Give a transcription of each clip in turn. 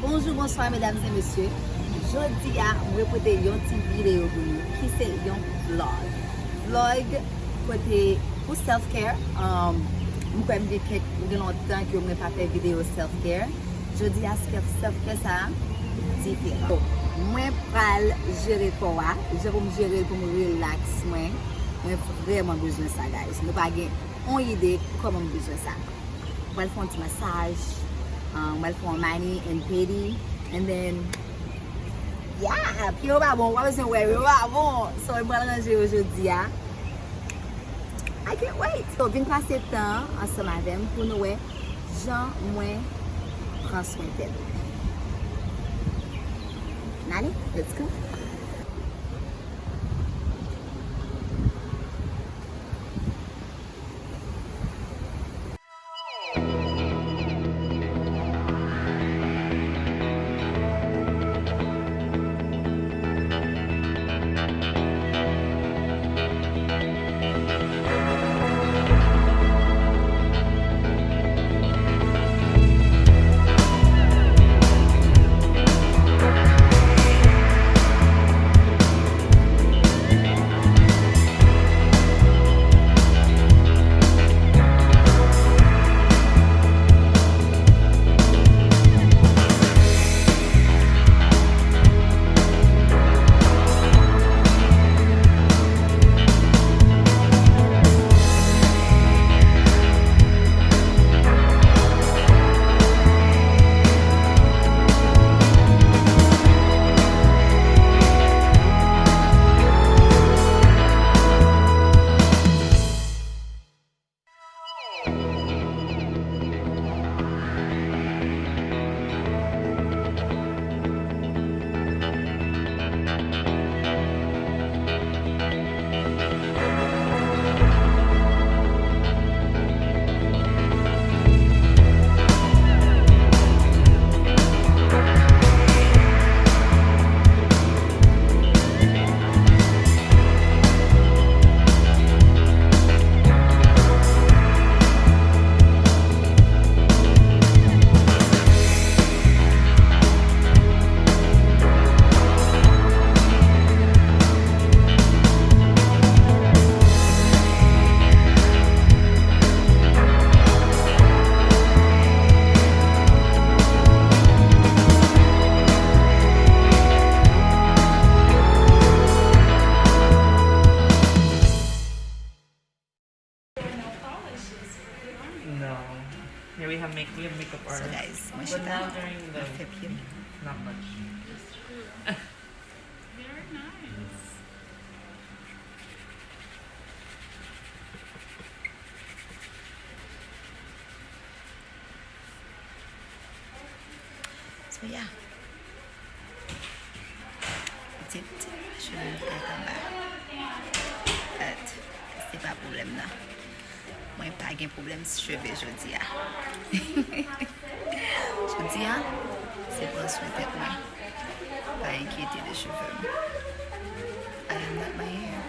Bonjour, bonsoir mesdames et messieurs. Jodi a mwen pote yon ti video pou nou ki se yon vlog. Vlog kote pou self-care. Mwen kwa mwen kek gen lontan ki mwen pa fe video self-care. Jodi a self-care sa diferent. Mwen pral jere Kò'w. Je pou mwen jere pou mwen relax mwen. Mwen vreman bezwen sa guys. Mwen pa gen on ide koman mwen bezwen sa. Mwen fon ti masaj. Mwen fon mani and pedi. And then yeah, pye'w ba bon, wap se wè ba bon. So, mwen pral ranger aujourd'hui. I can't wait. So, vin pase tan ansam avem pou nou wè jan mwen pran swen tel. Nani, let's go. Here we have makeup So artists. guys, mwen But now chita. during the Mwen fe pye'w. not much. Very nice. So yeah. That's it. Je vais me faire en bas. C'est pas problème là. Moi pas de problème si cheveux jodi a. Jodi a, c'est pour soin tête moi. Pas inquiéter de cheveux. I am not my hair.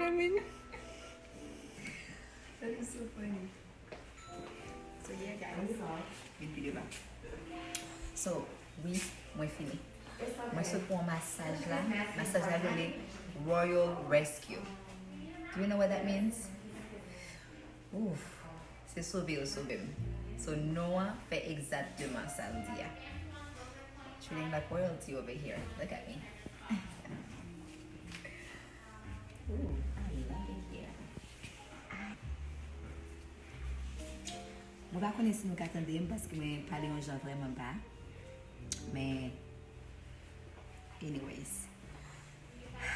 I mean? That is so funny. So yeah guys, so oui, moi fini. Moi se pour un massage là, massage là le Royal Rescue. Do you know what that means? Ouf, c'est sauvé ou sauvé. So Noah fait exactement ça le dia. Treating like royalty over here. Look at me. Ooh, I love it here. Je ne sais pas si nous attendons parce que je parle en genre vraiment pas. Mais, anyways,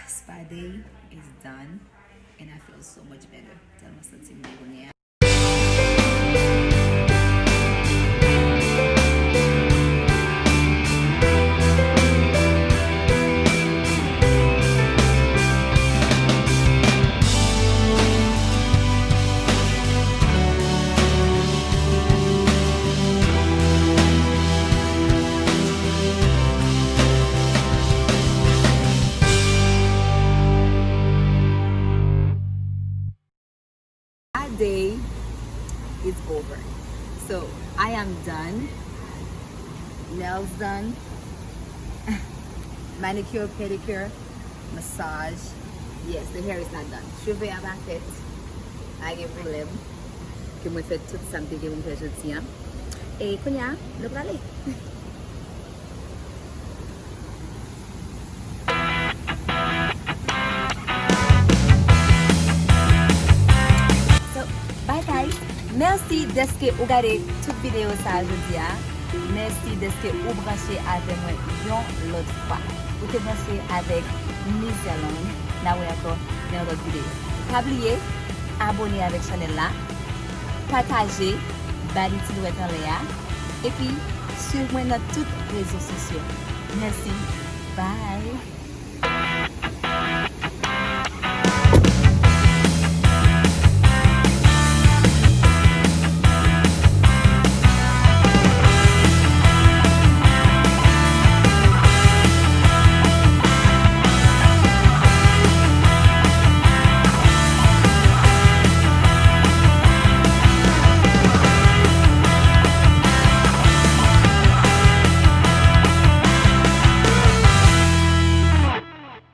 spa day is done and I feel so much better. Tellement senti mieux. Day is over, so I am done. Nails done, manicure, pedicure, massage. Yes, the hair is not done. Cheveux à ma tête, avec un problème que moi fait tout ça que je me fais jeudi. Et konya, le aller. Merci d'être que vous regardez toute vidéo ça aujourd'hui. Merci d'être que vous branchez avec moi l'autre fois. Vous êtes branché avec Misalon. Là où encore dans l'autre vidéo. Pas oublier abonner avec la chaîne là, partager, baliser le en l'air et puis suivez-moi dans tous les réseaux sociaux. Merci. Bye.